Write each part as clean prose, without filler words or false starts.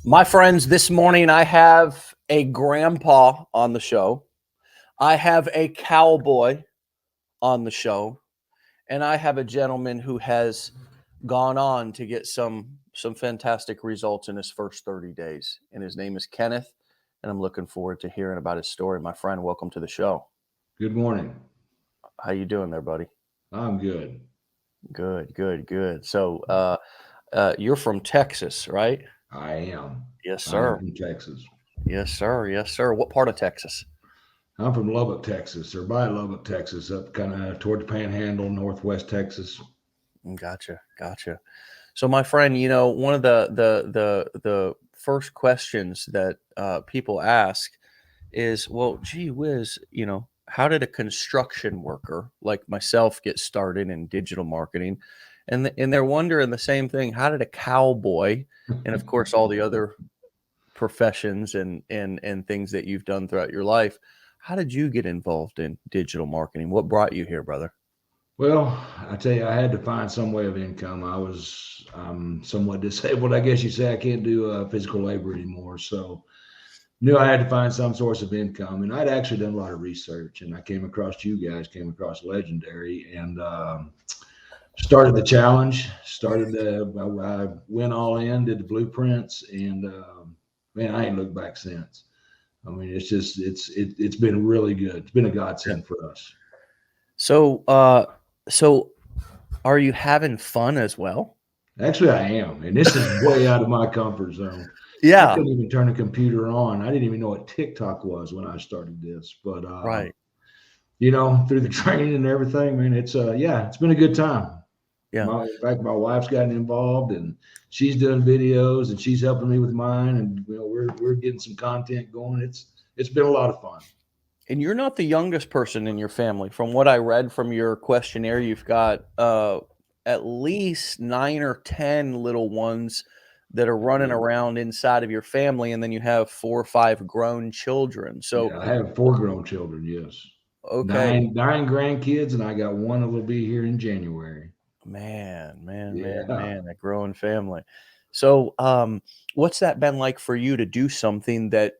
My friends, this morning I have a grandpa on the show. I have a cowboy on the show, and I have a gentleman who has gone on to get some fantastic results in his first 30 days. And his name is Kenneth, and I'm looking forward to hearing about his story. My friend, welcome to the show. Good morning. How you doing there, buddy? I'm good. Good. So, you're from Texas, right? I am. Yes, I am sir. from Texas. Yes, sir. Yes, sir. What part of Texas? I'm from Lubbock, Texas, or by Lubbock, Texas, up kind of toward the Panhandle, northwest Texas. Gotcha. So, my friend, one of the first questions that people ask is, well, gee whiz, how did a construction worker like myself get started in digital marketing? And they're wondering the same thing. How did a cowboy, and of course all the other professions and things that you've done throughout your life, how did you get involved in digital marketing? What brought you here, brother? Well, I tell you, I had to find some way of income. I was somewhat disabled. I guess you say I can't do physical labor anymore. So knew I had to find some source of income. And I'd actually done a lot of research, and I came across you guys, came across Legendary, and started the challenge. I went all in, did the blueprints, and man, I ain't looked back since. I mean, it's been really good. It's been a godsend for us. So are you having fun as well? Actually, I am, and this is way out of my comfort zone. I Yeah, couldn't even turn a computer on. I didn't even know what TikTok was when I started this, but right. through the training and everything, man, it's been a good time. Yeah. In fact, my wife's gotten involved, and she's doing videos, and she's helping me with mine, and we're getting some content going. It's been a lot of fun. And you're not the youngest person in your family. From what I read from your questionnaire, you've got at least 9 or 10 little ones that are running around inside of your family, and then you have 4 or 5 grown children. So, Yeah, I have 4 grown children. Yes, okay, nine grandkids, and I got one that will be here in January. man, Yeah. a growing family. So, what's that been like for you to do something that,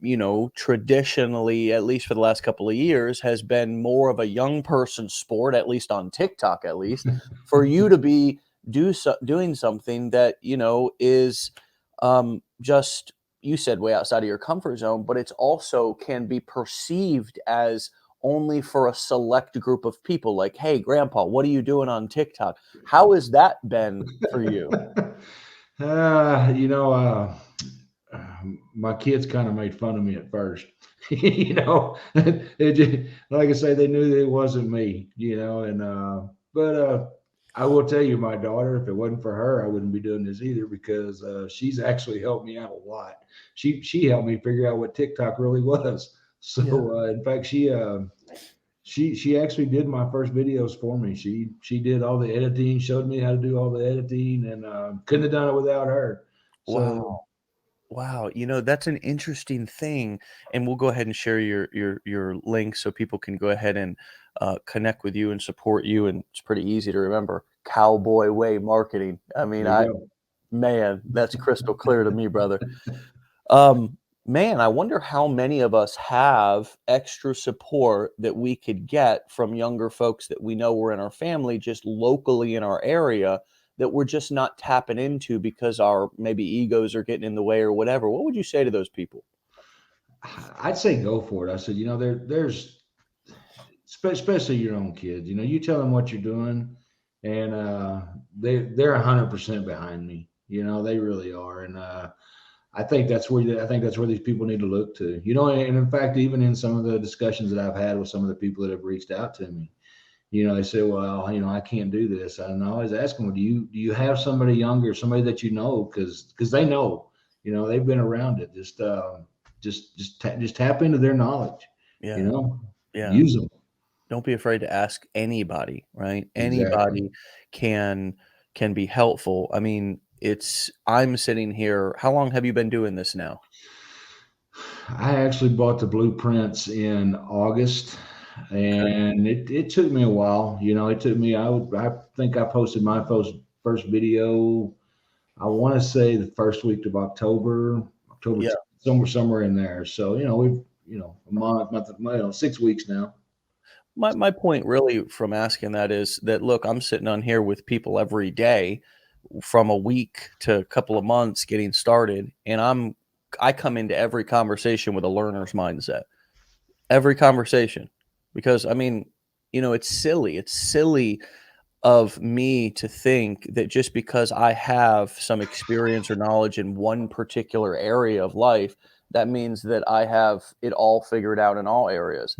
traditionally, at least for the last couple of years, has been more of a young person sport, at least on TikTok, at least, for you to be doing something that, is just, you said way outside of your comfort zone, but it's also can be perceived as only for a select group of people. Like, hey, grandpa, what are you doing on TikTok? How has that been for you? uh, you know, uh, my kids kind of made fun of me at first. Like I say, they knew that it wasn't me. But I will tell you, my daughter, if it wasn't for her, I wouldn't be doing this either because she's actually helped me out a lot. She helped me figure out what TikTok really was. So Yeah. in fact, she actually did my first videos for me. She did all the editing, showed me how to do all the editing, and couldn't have done it without her. So Wow. Wow. That's an interesting thing. And we'll go ahead and share your link so people can go ahead and connect with you and support you. And it's pretty easy to remember. Cowboy Way Marketing. I mean, there you go. man, that's crystal clear to me, brother. Um, man, I wonder how many of us have extra support that we could get from younger folks that we know were in our family, just locally in our area, that we're just not tapping into because our maybe egos are getting in the way or whatever. What would you say to those people? I'd say go for it. I said, there's especially your own kids. You tell them what you're doing, and they're 100% behind me. They really are, and I think that's where these people need to look to. And in fact, even in some of the discussions that I've had with some of the people that have reached out to me, they say, well, I can't do this. And I always ask them, well, do you have somebody younger, somebody that because they know, they've been around it. Just tap into their knowledge. You Yeah, know, yeah. use them. Don't be afraid to ask anybody, right? Exactly. Anybody can can be helpful. I mean, I'm sitting here. How long have you been doing this now? I actually bought the blueprints in August, Okay. and it took me a while. It took me. I think I posted my first video. I want to say the first week of October. October Yeah. 10th, somewhere in there. So, we've, a month, 6 weeks now. My point really from asking that is that, look, I'm sitting on here with people every day from a week to a couple of months getting started, and I come into every conversation with a learner's mindset. Every conversation. Because I mean, it's silly. It's silly of me to think that just because I have some experience or knowledge in one particular area of life, that means that I have it all figured out in all areas.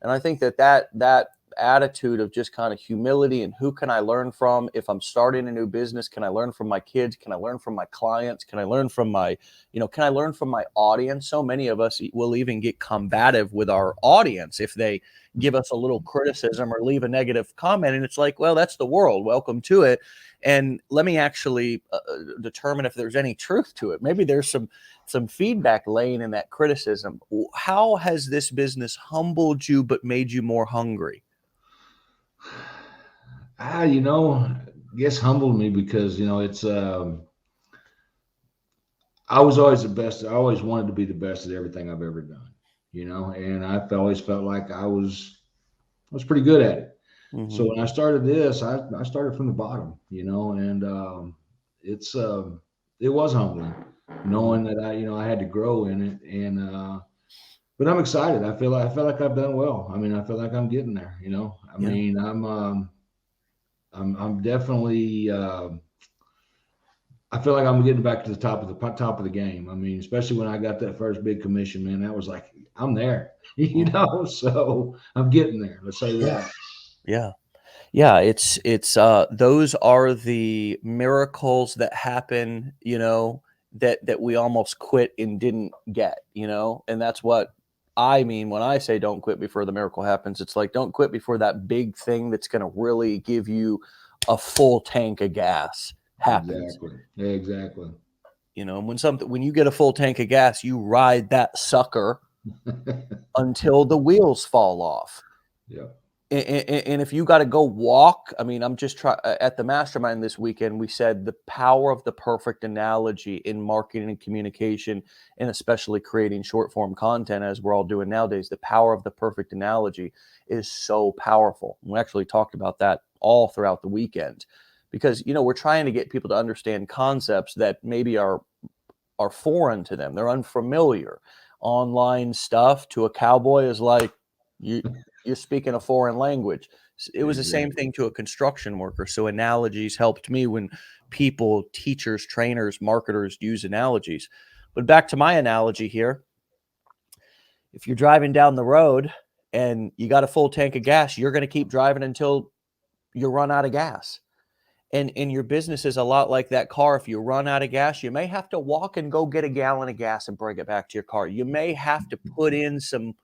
And I think that attitude of just kind of humility and who can I learn from if I'm starting a new business? Can I learn from my kids? Can I learn from my clients? Can I learn from can I learn from my audience? So many of us will even get combative with our audience if they give us a little criticism or leave a negative comment. And it's like, well, that's the world. Welcome to it. And let me actually determine if there's any truth to it. Maybe there's some feedback laying in that criticism. How has this business humbled you but made you more hungry? I guess humbled me because, it's, I was always the best. I always wanted to be the best at everything I've ever done, and I always felt like I was pretty good at it. So Hmm. when I started this, I started from the bottom, and it's it was humbling Hmm. knowing that I had to grow in it, and but I'm excited. I feel like I've done well. I mean, I feel like I'm getting there. I Yeah. mean, I'm definitely. I feel like I'm getting back to the top of the game. I mean, especially when I got that first big commission, man, that was like I'm there, Hmm. So I'm getting there. Let's say Yeah. that. Yeah. Yeah, it's those are the miracles that happen, that we almost quit and didn't get, and that's what I mean when I say don't quit before the miracle happens. It's like don't quit before that big thing that's going to really give you a full tank of gas happens. Exactly. Exactly. And when you get a full tank of gas, you ride that sucker until the wheels fall off. Yeah. And if you got to go walk, I mean, I'm just trying at the mastermind this weekend, we said the power of the perfect analogy in marketing and communication, and especially creating short form content as we're all doing nowadays. The power of the perfect analogy is so powerful. We actually talked about that all throughout the weekend because, we're trying to get people to understand concepts that maybe are foreign to them. They're unfamiliar. Online stuff to a cowboy is like you you're speaking a foreign language. It was the same Exactly. thing to a construction worker. So analogies helped me when people, teachers, trainers, marketers use analogies. But back to my analogy here, if you're driving down the road and you got a full tank of gas, you're going to keep driving until you run out of gas. And your business is a lot like that car. If you run out of gas, you may have to walk and go get a gallon of gas and bring it back to your car. You may have to put in some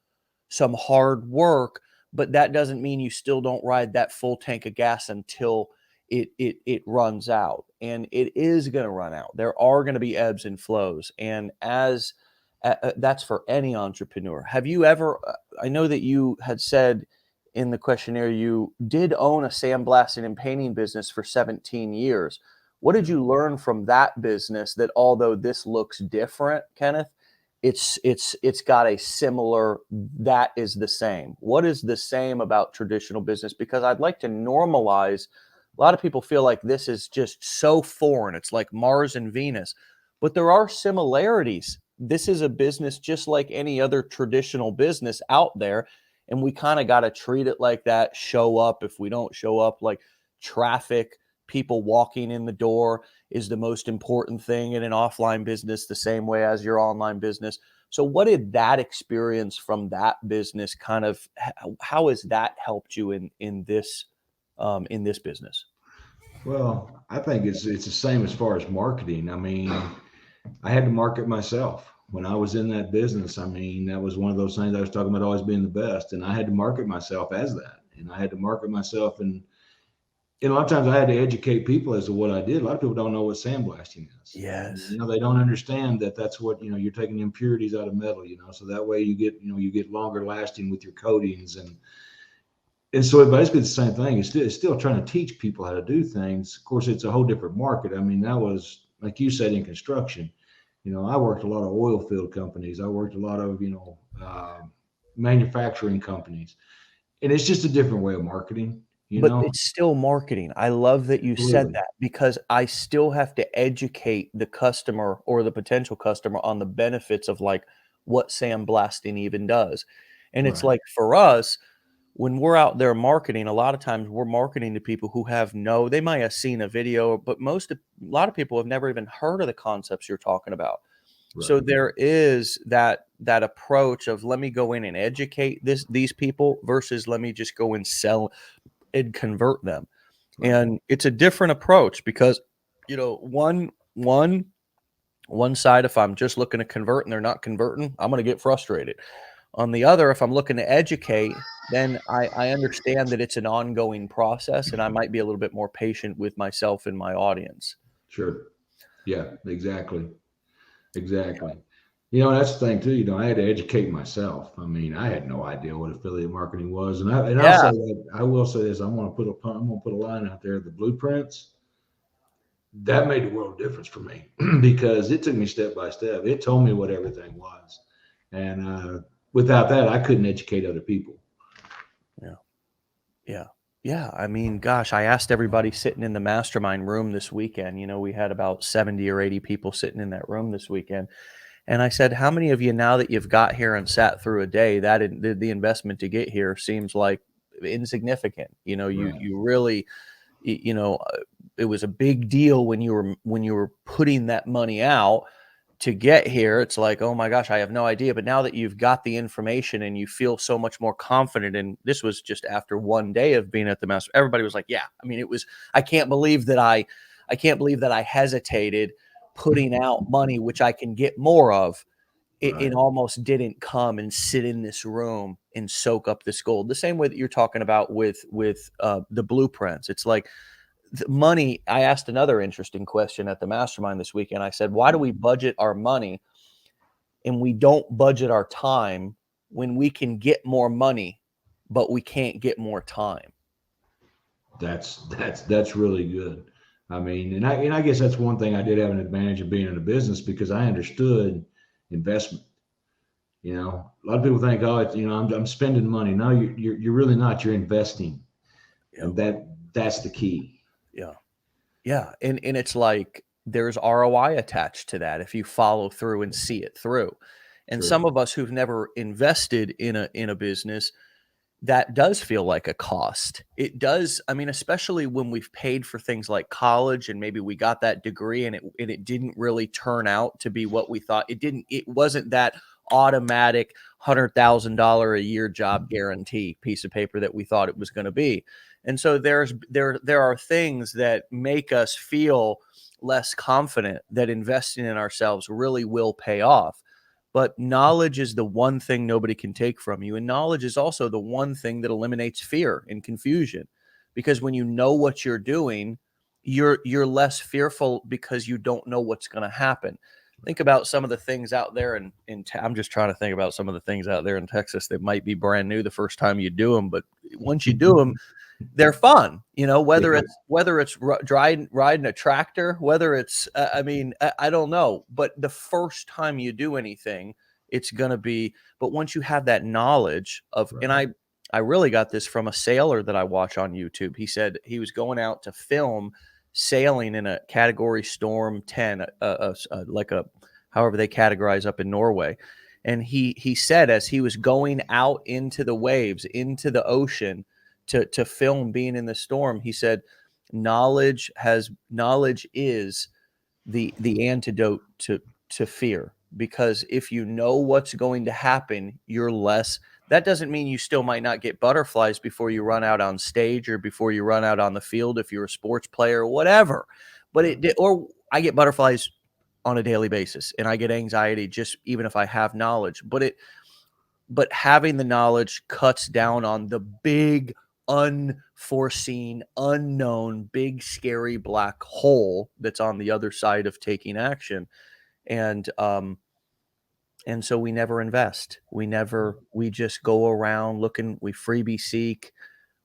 hard work, but that doesn't mean you still don't ride that full tank of gas until it runs out. And it is going to run out. There are going to be ebbs and flows. And as that's for any entrepreneur. Have you ever I know that you had said in the questionnaire you did own a sandblasting and painting business for 17 years. What did you learn from that business that although this looks different, Kenneth, it's got a similar that is the same. What is the same about traditional business? Because I'd like to normalize. A lot of people feel like this is just so foreign. It's like Mars and Venus, but there are similarities. This is a business just like any other traditional business out there, and we kind of got to treat it like that. Show up. If we don't show up, like traffic, people walking in the door is the most important thing in an offline business, the same way as your online business. So what did that experience from that business kind of how has that helped you in this business? Well, I think it's the same as far as marketing. I mean, I had to market myself when I was in that business. I mean, that was one of those things I was talking about always being the best, and I had to market myself as that, and I had to market myself, and a lot of times I had to educate people as to what I did. A lot of people don't know what sandblasting is. And, Yes. they don't understand that that's what, you're taking impurities out of metal, so that way you get longer lasting with your coatings. And so it basically the same thing. It's still trying to teach people how to do things. Of course, it's a whole different market. I mean, that was, like you said, in construction. I worked a lot of oil field companies. I worked a lot of, manufacturing companies, and it's just a different way of marketing, you But know? it's still marketing. I love that you said Absolutely. that because I still have to educate the customer or the potential customer on the benefits of, like, what sandblasting even does. And it's Right. like for us, when we're out there marketing, a lot of times we're marketing to people who have they might have seen a video, but a lot of people have never even heard of the concepts you're talking about. So Right. there is that approach of let me go in and educate these people versus let me just go and sell and convert them. Right. And it's a different approach because, one side, if I'm just looking to convert and they're not converting, I'm going to get frustrated. On the other, if I'm looking to educate, then I understand that it's an ongoing process and I might be a little bit more patient with myself and my audience. Sure. Yeah, exactly. Exactly. That's the thing too. I had to educate myself. I mean, I had no idea what affiliate marketing was, and I'll say Yeah. that I will say this. I'm going to put a line out there. The blueprints that made the world of difference for me because it took me step by step. It told me what everything was, and without that, I couldn't educate other people. Yeah. Yeah. Yeah. I mean, gosh, I asked everybody sitting in the mastermind room this weekend. We had about 70 or 80 people sitting in that room this weekend. And I said, how many of you, now that you've got here and sat through a day, the investment to get here seems like insignificant? Right. You really, it was a big deal when you were putting that money out to get here. It's like, oh my gosh, I have no idea. But now that you've got the information and you feel so much more confident, and this was just after one day of being at the master, everybody was like, yeah. I mean, it was. I can't believe that I can't believe that I hesitated putting out money, which I can get more of. It Right. almost didn't come and sit in this room and soak up this gold. The same way that you're talking about with the blueprints. It's like the money. I asked another interesting question at the mastermind this weekend. I said, why do we budget our money and we don't budget our time when we can get more money, but we can't get more time? That's really good. I mean, and I guess that's one thing I did have an advantage of being in a business because I understood investment. A lot of people think, oh, I'm spending money. No, you're really not. You're investing, Yeah. and that's the key. Yeah. Yeah. And it's like there's ROI attached to that if you follow through and see it through. And Sure. some of us who've never invested in a business, that does feel like a cost. It does. I mean, especially when we've paid for things like college and maybe we got that degree and it didn't really turn out to be what we thought. It wasn't that automatic $100,000 a year job guarantee piece of paper that we thought it was going to be. And so there are things that make us feel less confident that investing in ourselves really will pay off. But knowledge is the one thing nobody can take from you. And knowledge is also the one thing that eliminates fear and confusion. Because when you know what you're doing, you're less fearful because you don't know what's going to happen. Think about some of the things out there I'm just trying to think about some of the things out there in Texas that might be brand new the first time you do them, but once you do them, they're fun, whether Yeah. it's riding a tractor, whether it's I mean, I don't know, but the first time you do anything, it's gonna be. But once you have that knowledge of, and Right. I really got this from a sailor that I watch on YouTube. He said he was going out to film sailing in a Category Storm 10, like a however they categorize up in Norway. And he said as he was going out into the waves, into the ocean, to film being in the storm, he said knowledge is the antidote to fear, because if you know what's going to happen, you're less. That doesn't mean you still might not get butterflies before you run out on stage or before you run out on the field if you're a sports player or whatever. But Right. or I get butterflies on a daily basis and I get anxiety just even if I have knowledge. But having the knowledge cuts down on the big, unforeseen, unknown, big, scary black hole that's on the other side of taking action. And and so we never invest. We just go around looking, we freebie seek.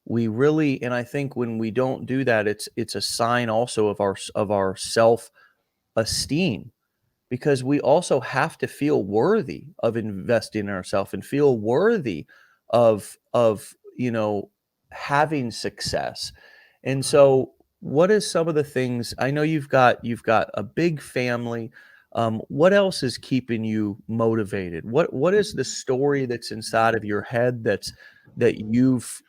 We really, and I think when we don't do that, it's a sign also of our self esteem, because we also have to feel worthy of investing in ourselves and feel worthy of having success. And so what is some of the things, I know you've got a big family, what else is keeping you motivated? What is the story that's inside of your head that you've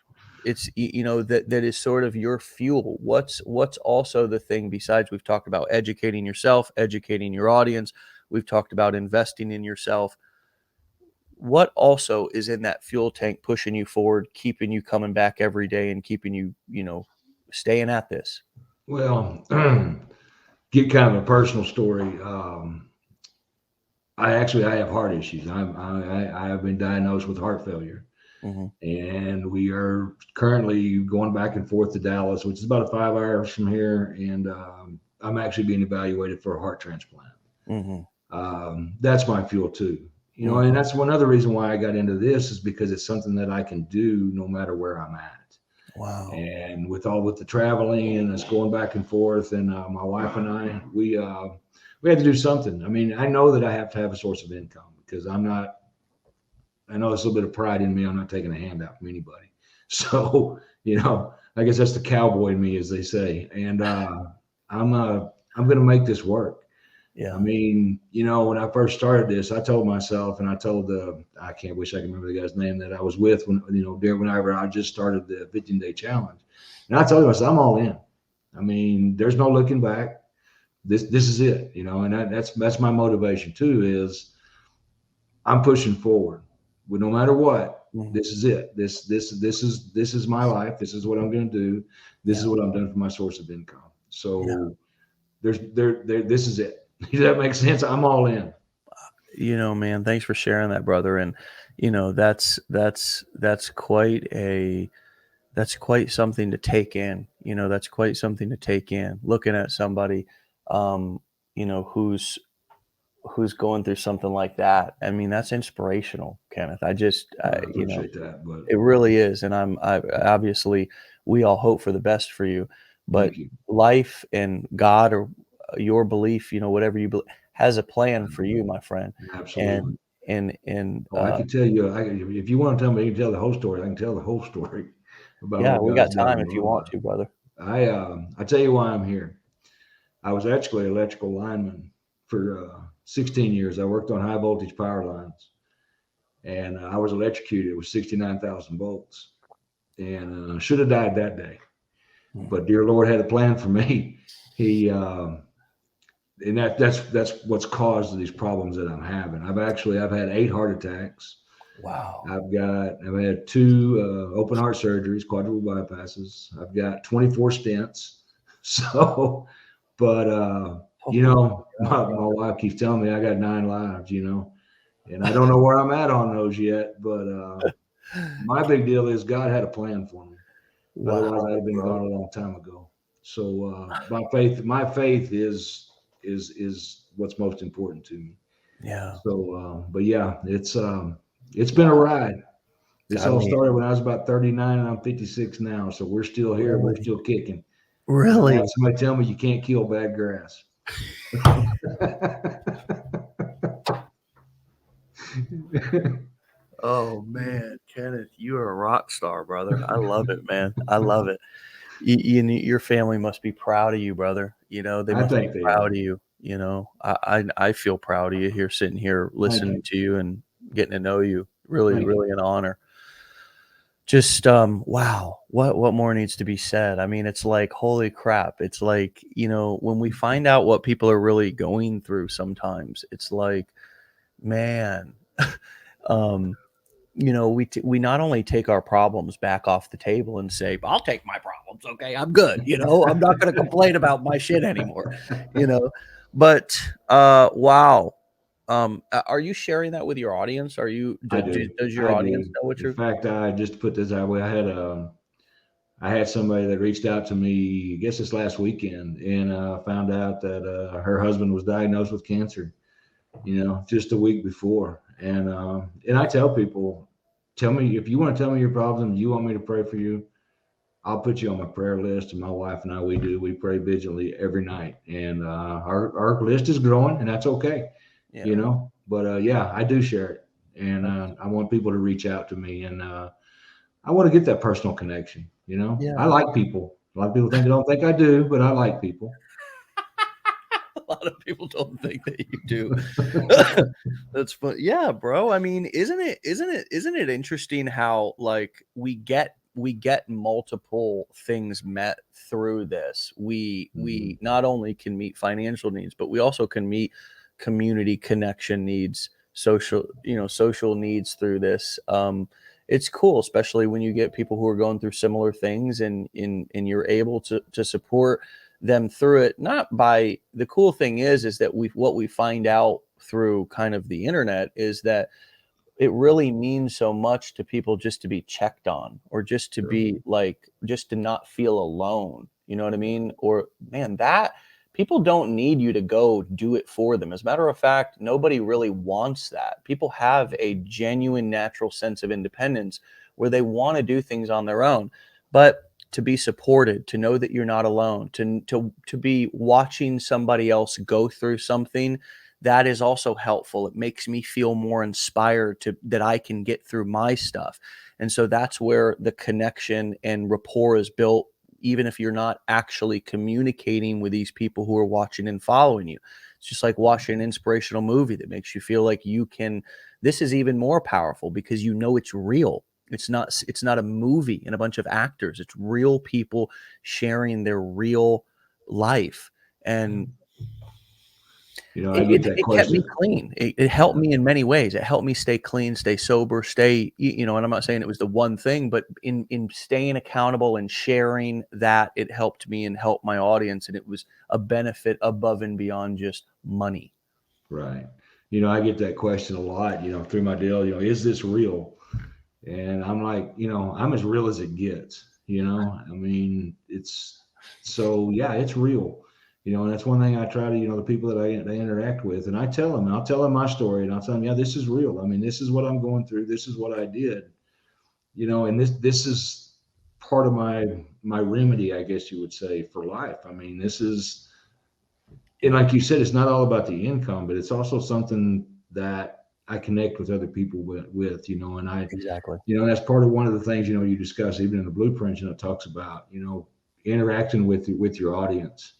it's that is sort of your fuel? What's also the thing, besides we've talked about educating yourself, educating your audience, we've talked about investing in yourself. What also is in that fuel tank pushing you forward, keeping you coming back every day and keeping you, staying at this? Well, get kind of a personal story. I have heart issues. I have been diagnosed with heart failure, Hmm. and we are currently going back and forth to Dallas, which is about 5 hours from here, and I'm actually being evaluated for a heart transplant. Hmm. That's my fuel too. Hmm. And that's one other reason why I got into this is because it's something that I can do no matter where I'm at. Wow. And with the traveling and us going back and forth, and my wife and I, we had to do something. I mean, I know that I have to have a source of income because I'm not. I know there's a little bit of pride in me. I'm not taking a handout from anybody. So I guess that's the cowboy in me, as they say. And I'm going to make this work. I Yeah. mean, when I first started this, I told myself, and I told I can't wish I can remember the guy's name that I was with when, whenever I just started the 15-day challenge. And I told myself, I'm all in. I mean, there's no looking back. This is it, and that's my motivation too, is I'm pushing forward. But no matter what, Mhm. this is it. This is my life. This is what I'm going to do. This Yeah. is what I'm doing for my source of income. Yeah. So this is it. Does that make sense? I'm all in. Man, thanks for sharing that, brother. And that's quite something to take in. That's quite something to take in. Looking at somebody, um, who's going through something like that. I mean, that's inspirational, Kenneth. I appreciate that, but it really is. And I obviously, we all hope for the best for you, but thank you. life and God, or your belief, whatever you believe, has a plan for you, my friend. Absolutely. And and Oh, I could tell you. If you want to tell me, you can tell the whole story. I can tell the whole story about yeah, what we got God's time done. if you want to, brother. I tell you why I'm here. I was actually an electrical lineman for 16 years. I worked on high voltage power lines, and I was electrocuted with 69,000 volts, and should have died that day. Mhm. But dear Lord had a plan for me. He and that's what's caused these problems that I'm having. I've had 8 heart attacks. Wow. I've had two open heart surgeries, quadruple bypasses. I've got 24 stents. So, but Oh my God, my wife keeps telling me I got 9 lives. And I don't know where I'm at on those yet. But my big deal is God had a plan for me. wow, Otherwise, I'd have been bro. gone a long time ago. So my faith is what's most important to me. Yeah. So, but yeah, it's been a Wow. ride. This I all mean, started when I was about 39, and I'm 56 now. So we're still here. We're really, still kicking. And I had really. somebody tell me you can't kill bad grass. Oh man, Kenneth, you are a rock star, brother. I love it, man. I love it. Your family must be proud of you, brother. They I must be think they proud are. of you. I feel proud of you here, sitting here Thank listening you. to you and getting to know you. Really, Thank you. really an honor. Just wow, what more needs to be said? I mean, it's like, holy crap. It's like, when we find out what people are really going through sometimes, it's like, man, um, we not only take our problems back off the table and say, "I'll take my problems, okay, I'm good," I'm not going to complain about my shit anymore, you know. But wow, are you sharing that with your audience? Are you? I do. Does your I audience do. know what In you're? fact, I just to put this that way. I had somebody that reached out to me, I guess this last weekend, and found out that her husband was diagnosed with cancer. Just a week before. And I tell people, tell me if you want to tell me your problems. You want me to pray for you. I'll put you on my prayer list. And my wife and I, we pray vigilantly every night. And our list is growing, and that's okay, Yeah. But yeah, I do share it. And I want people to reach out to me. And I want to get that personal connection. I Yeah. like people. A lot of people don't think I do, but I like people. A lot of people don't think that you do. That's fun. Yeah, bro. I mean, isn't it interesting how like we get multiple things met through this. We Mhm. not only can meet financial needs, but we also can meet community connection needs, social needs through this. It's cool, especially when you get people who are going through similar things and you're able to support them through it. Not by the cool thing is that what we find out through kind of the internet is that it really means so much to people just to be checked on, or just to Sure. be like, just to not feel alone. You know what I mean? Or man, that people don't need you to go do it for them. As a matter of fact, nobody really wants that. People have a genuine natural sense of independence where they want to do things on their own. But to be supported, to know that you're not alone, to be watching somebody else go through something, that is also helpful. It makes me feel more inspired to that I can get through my stuff. And so that's where the connection and rapport is built, even if you're not actually communicating with these people who are watching and following you. It's just like watching an inspirational movie that makes you feel like you can. This is even more powerful because you know it's real. It's not a movie and a bunch of actors. It's real people sharing their real life. And I get that it kept me question. clean. It helped me in many ways. It helped me stay clean, stay sober, and I'm not saying it was the one thing, but in staying accountable and sharing that, it helped me and helped my audience, and it was a benefit above and beyond just money. Right. I get that question a lot, through my deal, is this real? And I'm like, I'm as real as it gets, I mean, so yeah, it's real, and that's one thing I try to, the people that they interact with, and I'll tell them my story, and I'll tell them, yeah, this is real. I mean, this is what I'm going through. This is what I did, and this is part of my remedy, I guess you would say, for life. I mean, this is, and Yeah, like you said, it's not all about the income, but it's also something that I connect with other people with, and exactly. that's part of one of the things, you discuss even in the blueprint, it talks about, interacting with your audience,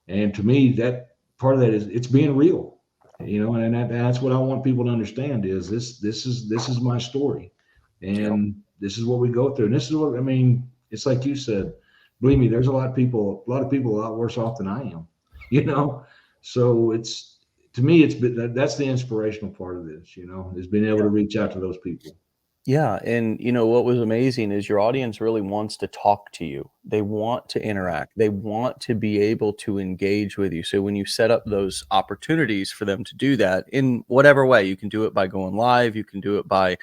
and to me, that part of that is it's being real, and that's what I want people to understand is this is my story, Yep. and this is what we go through, and this is what I mean. It's like you said, believe me, there's a lot of people a lot worse off than I am, you know. So it's to me, that's the inspirational part of this, is being able to reach out to those people. Yeah, and what was amazing is your audience really wants to talk to you. They want to interact. They want to be able to engage with you. So when you set up those opportunities for them to do that in whatever way, you can do it by going live, you can do it by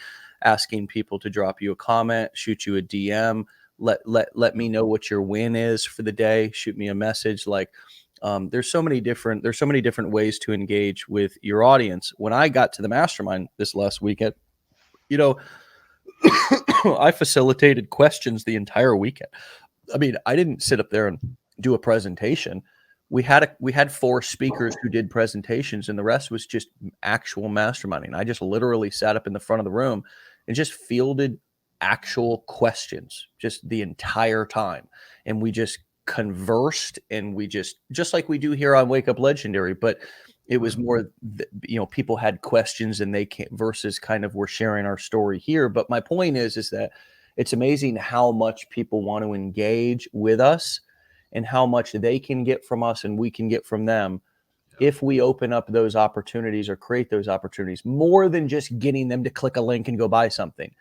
asking people to drop you a comment, shoot you a DM, let me know what your win is for the day, shoot me a message. Like there's so many different ways to engage with your audience. When I got to the mastermind this last weekend, you know, I facilitated questions the entire weekend. I mean, I didn't sit up there and do a presentation. We had four speakers who did presentations, and the rest was just actual masterminding. I just literally sat up in the front of the room and just fielded actual questions just the entire time, and we just conversed, and we just like we do here on Wake Up Legendary, but it was Right. more, people had questions and they can't versus kind of we're sharing our story here. But my point is that it's amazing how much people want to engage with us and how much they can get from us and we can get from them Yeah. if we open up those opportunities or create those opportunities more than just getting them to click a link and go buy something,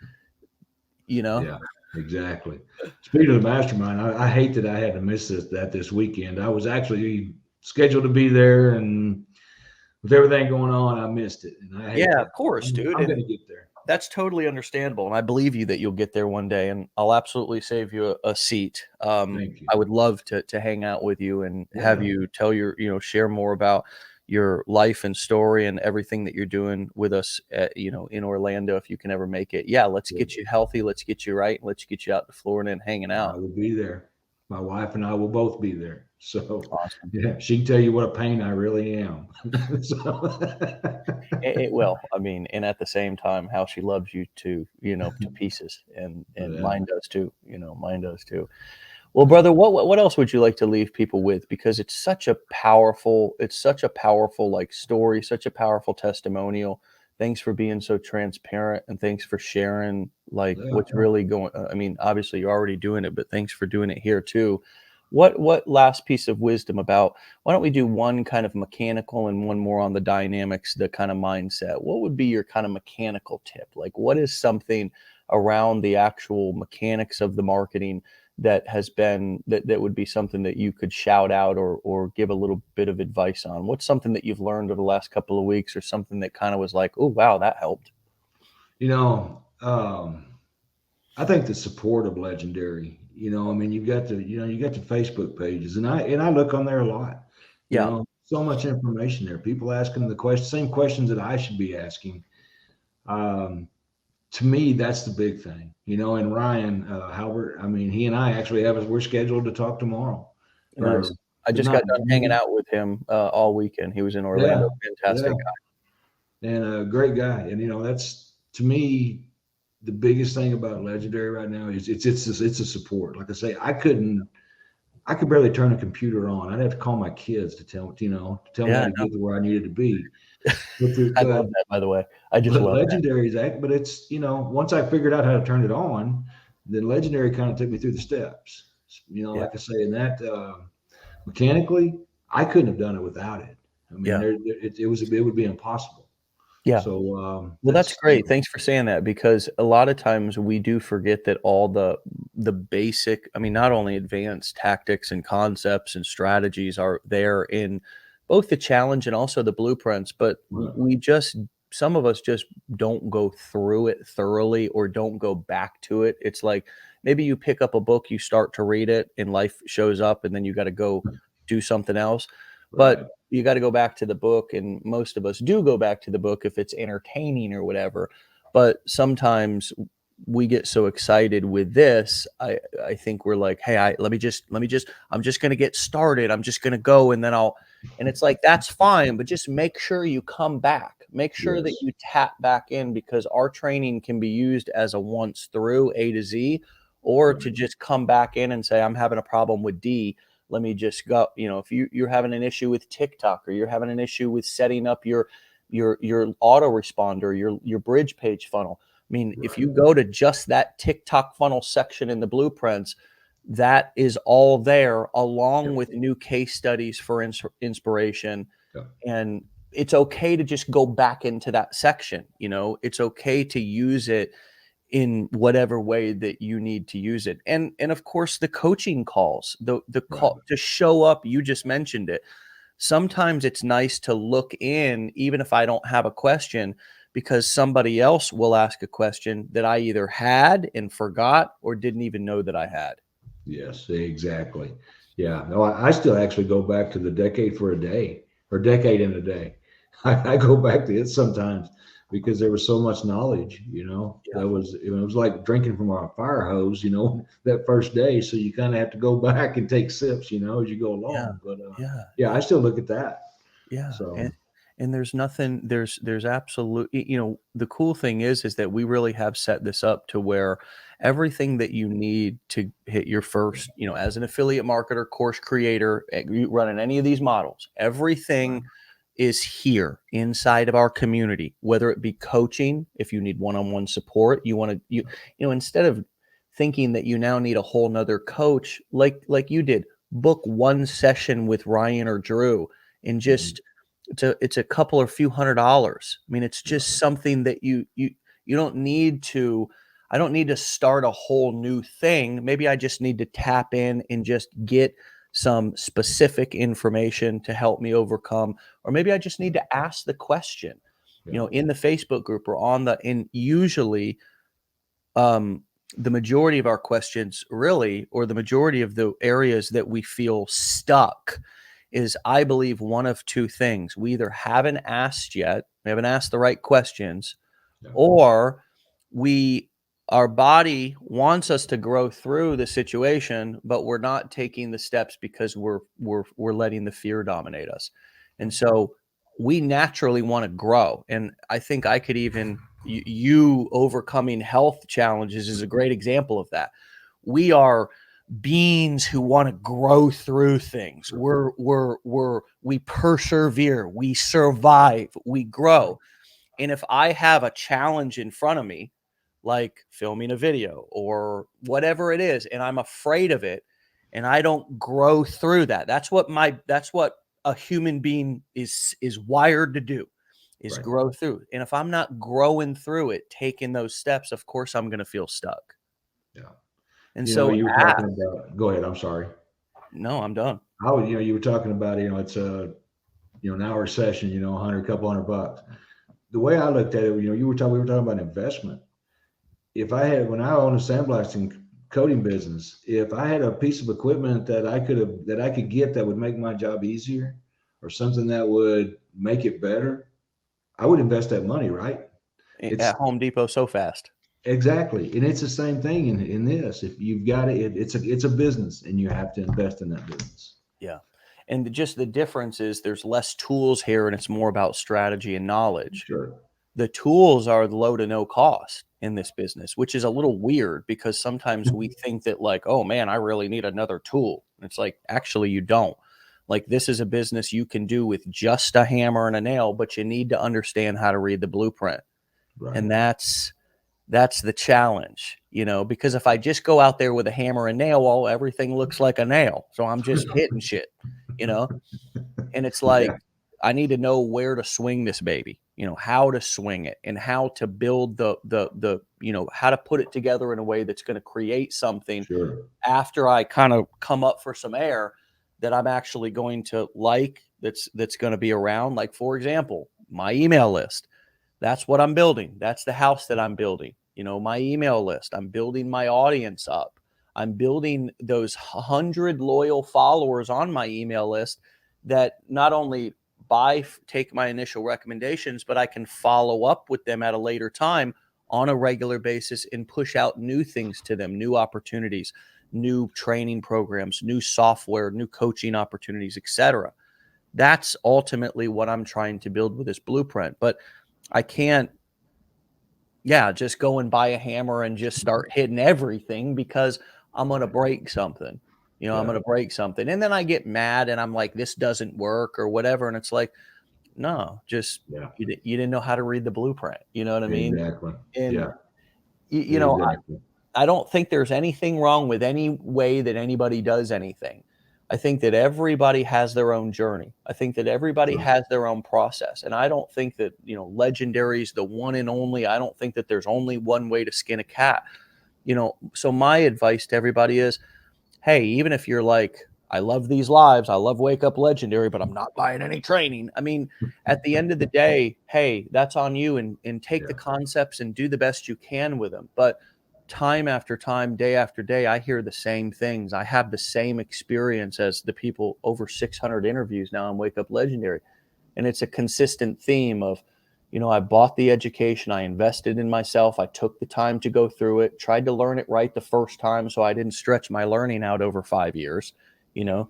you know? Yeah, exactly. Speaking of the mastermind, I hate that I had to miss this weekend. I was actually scheduled to be there, and with everything going on, I missed it, and I hate Yeah, of that. course, I'm, dude. I'm And going to get there. that's totally understandable, and I believe you that you'll get there one day, and I'll absolutely save you a seat. Thank you. I would love to hang out with you and have Yeah. you tell share more about, your life and story and everything that you're doing with us in Orlando if you can ever make it. Yeah, let's Yeah, get you healthy, let's get you right, and let's get you out to Florida and hanging I out. will be there. My wife and I will both be there. So, Awesome. yeah, she can tell you what a pain I really am. So, It will. I mean, and at the same time, how she loves you to pieces, and yeah, mine does too. Mine does too. Well, brother, what else would you like to leave people with? Because it's such a powerful like story, such a powerful testimonial. Thanks for being so transparent, and thanks for sharing like what's yeah. really going. I mean, obviously you're already doing it, but thanks for doing it here too. What last piece of wisdom about? Why don't we do one kind of mechanical and one more on the dynamics, the kind of mindset? What would be your kind of mechanical tip? Like, what is something around the actual mechanics of the marketing that would be something that you could shout out or give a little bit of advice on? What's something that you've learned over the last couple of weeks, or something that kind of was like, oh wow, that helped? You know, I think the support of Legendary. I mean, you got the Facebook pages, and I look on there a lot. Yeah, So much information there. People asking the same questions that I should be asking. Um, to me, that's the big thing. And Ryan Halbert. I mean, he and I actually we're scheduled to talk tomorrow, nice. or I just not. got done hanging out with him all weekend. He was in Yeah, Orlando. yeah, Fantastic guy. and a great guy. And that's to me the biggest thing about Legendary right now is it's a support. Like I say, I could barely turn a computer on. I'd have to call my kids to tell me how Yeah, to no, get to where I needed to be. But I love that. By the way, I just but love that. Legendary is act. But it's once I figured out how to turn it on, then Legendary kind of took me through the steps. Yeah, Like I say, in that mechanically, I couldn't have done it without it. I mean, yeah, it would be impossible. yeah. So Well, that's great. Thanks for saying that, because a lot of times we do forget that all the basic, I mean, not only advanced tactics and concepts and strategies are there in both the challenge and also the blueprints, but right, we just some of us just don't go through it thoroughly or don't go back to it. It's like maybe you pick up a book, you start to read it, and life shows up, and then you got to go do something else. But right, you got to go back to the book, and most of us do go back to the book if it's entertaining or whatever. But sometimes we get so excited with this. I think we're like, hey, let me just I'm just going to get started, I'm just going to go, and then I'll and it's like, that's fine, but just make sure you come back, make sure that yes, you tap back in, because our training can be used as a once through A to Z, or to right, just come back in and say, I'm having a problem with D, let me just go. If you're having an issue with TikTok, or you're having an issue with setting up your autoresponder, your bridge page funnel. I mean, if right, you go to just that TikTok funnel section in the blueprints, that is all there, yeah, along with new case studies for inspiration. yeah, And it's okay to just go back into that section. It's okay to use it in whatever way that you need to use it. And of course, the coaching calls, the right, call to show up, you just mentioned it. Sometimes it's nice to look in, even if I don't have a question, because somebody else will ask a question that I either had and forgot or didn't even know that I had. yes, exactly. Yeah, no, I still actually go back to the decade for a day or decade in a day. I go back to it sometimes because there was so much knowledge. Yeah, It was like drinking from a fire hose. That first day, so you kind of have to go back and take sips. As you go yeah, along. But yeah, yeah, yeah. I still look at that. Yeah, So and there's nothing there's absolutely, the cool thing is that we really have set this up to where everything that you need to hit your first, as an affiliate marketer, course creator, you running any of these models, right, everything is here inside of our community, whether it be coaching, if you need one-on-one support, instead of thinking that you now need a whole nother coach, like you did, book one session with Ryan or Drew, and mhm, just it's a couple or few $100s. I mean, it's just right, something that you don't need to. I don't need to start a whole new thing. Maybe I just need to tap in and just get some specific information to help me overcome, or maybe I just need to ask the question, yeah, in the Facebook group or and usually, um, the majority of our questions, really, or the majority of the areas that we feel stuck, is, I believe, one of two things. We either haven't asked yet, we haven't asked the right questions, Yeah. or our body wants us to grow through the situation, but we're not taking the steps because we're letting the fear dominate us. And so we naturally want to grow. And I think I could even you overcoming health challenges is a great example of that. We are beings who want to grow through things. We persevere, we survive, we grow. And if I have a challenge in front of me, like filming a video or whatever it is, and I'm afraid of it, and I don't grow through that, that's what a human being is wired to do, is Right. grow through. And if I'm not growing through it, taking those steps, of course I'm going to feel stuck. Yeah. And You know, so you were talking about, go ahead. I'm sorry. no, I'm done. You were talking about, it's an hour session, couple $100. The way I looked at it, we were talking about investment. When I owned a sandblasting coating business, if I had a piece of equipment that I could get that would make my job easier, or something that would make it better, I would invest that money, right? At Home Depot so fast. Exactly. And it's the same thing in this. If you've got it's a business, and you have to invest in that business. Yeah. And just the difference is there's less tools here, and it's more about strategy and knowledge. Sure. The tools are low to no cost in this business, which is a little weird because sometimes we think that, like, oh man, I really need another tool. And it's like, actually, you don't. Like, this is a business you can do with just a hammer and a nail, but you need to understand how to read the blueprint. Right. And that's the challenge, because if I just go out there with a hammer and nail, well, everything looks like a nail. So I'm just hitting shit, and it's like, Yeah. I need to know where to swing this baby, how to swing it, and how to build the how to put it together in a way that's going to create something. Sure. After I kind of come up for some air that I'm actually going to like, that's going to be around. Like, for example, my email list. That's what I'm building. That's the house that I'm building. My email list. I'm building my audience up. I'm building those 100 loyal followers on my email list that not only take my initial recommendations, but I can follow up with them at a later time on a regular basis and push out new things to them, new opportunities, new training programs, new software, new coaching opportunities, etc. That's ultimately what I'm trying to build with this blueprint. But I can't, just go and buy a hammer and just start hitting everything, because I'm going to break something. I'm going to break something. And then I get mad and I'm like, this doesn't work or whatever. And it's like, no, just, you didn't know how to read the blueprint. You know what I mean? Exactly. And, Exactly. I don't think there's anything wrong with any way that anybody does anything. I think that everybody has their own journey. I think that everybody has their own process. And I don't think that, legendary is the one and only. I don't think that there's only one way to skin a cat. So my advice to everybody is, hey, even if you're like, I love these lives, I love Wake Up Legendary, but I'm not buying any training. I mean, at the end of the day, hey, that's on you, and take the concepts and do the best you can with them. But time after time, day after day, I hear the same things. I have the same experience as the people, over 600 interviews now on Wake Up Legendary. And it's a consistent theme of, I bought the education, I invested in myself, I took the time to go through it, tried to learn it right the first time so I didn't stretch my learning out over 5 years,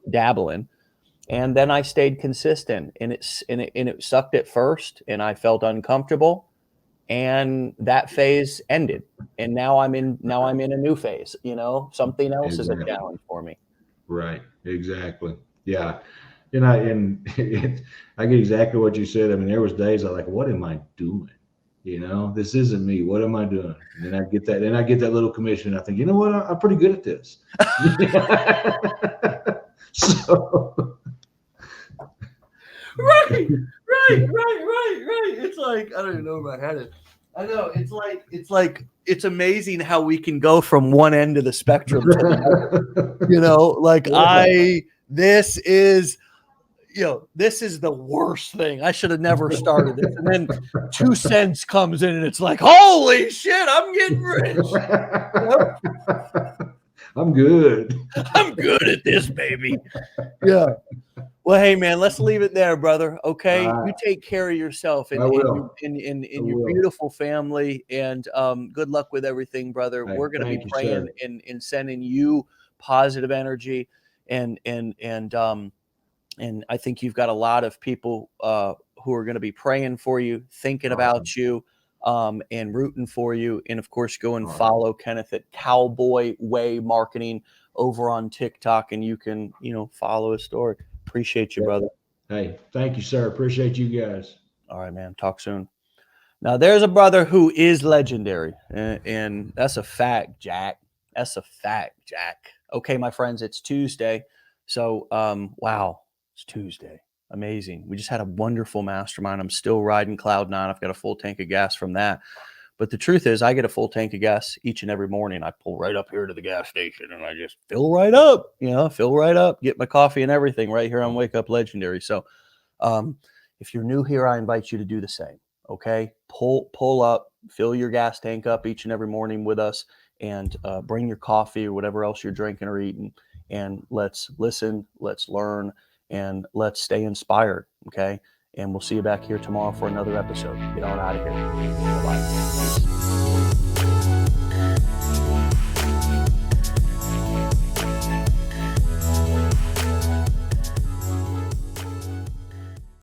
dabbling. And then I stayed consistent, and it sucked at first, and I felt uncomfortable. And that phase ended, and now I'm in a new phase. Something else is a challenge for me. Right. Exactly. Yeah. And I get exactly what you said. I mean, there was days I like, what am I doing? This isn't me. What am I doing? And then I get that little commission. And I think, you know what? I'm pretty good at this. So. Right. It's like, I don't even know where my head is. I know, it's amazing how we can go from one end of the spectrum to the other. Like, this is the worst thing. I should have never started this. And then 2 cents comes in and it's like, holy shit, I'm getting rich. I'm good. I'm good at this, baby. Yeah. Well, hey, man, let's leave it there, brother, okay? I You take care of yourself I and will. I your will. beautiful family, and, good luck with everything, brother. Hey, We're gonna be thank you, praying sir. and sending you positive energy, and and I think you've got a lot of people, who are gonna be praying for you, thinking Awesome. about you, and rooting for you, and, of course, go and All right. follow Kenneth at Cowboy Way Marketing over on TikTok, and you can, follow his story. Appreciate you, Yeah. brother. Hey, thank you, sir. Appreciate you guys. All right, man. Talk soon. Now, there's a brother who is legendary, and that's a fact, Jack. That's a fact, Jack. Okay, my friends, it's Tuesday. So, wow, it's Tuesday. Amazing. We just had a wonderful mastermind. I'm still riding cloud nine. I've got a full tank of gas from that. But the truth is, I get a full tank of gas each and every morning. I pull right up here to the gas station and I just fill right up, fill right up, get my coffee and everything right here on Wake Up Legendary. So, um, if you're new here, I invite you to do the same. Okay, pull up, fill your gas tank up each and every morning with us, and bring your coffee or whatever else you're drinking or eating, and let's listen, let's learn, and let's stay inspired. Okay, and we'll see you back here tomorrow for another episode. Get on out of here. Bye bye.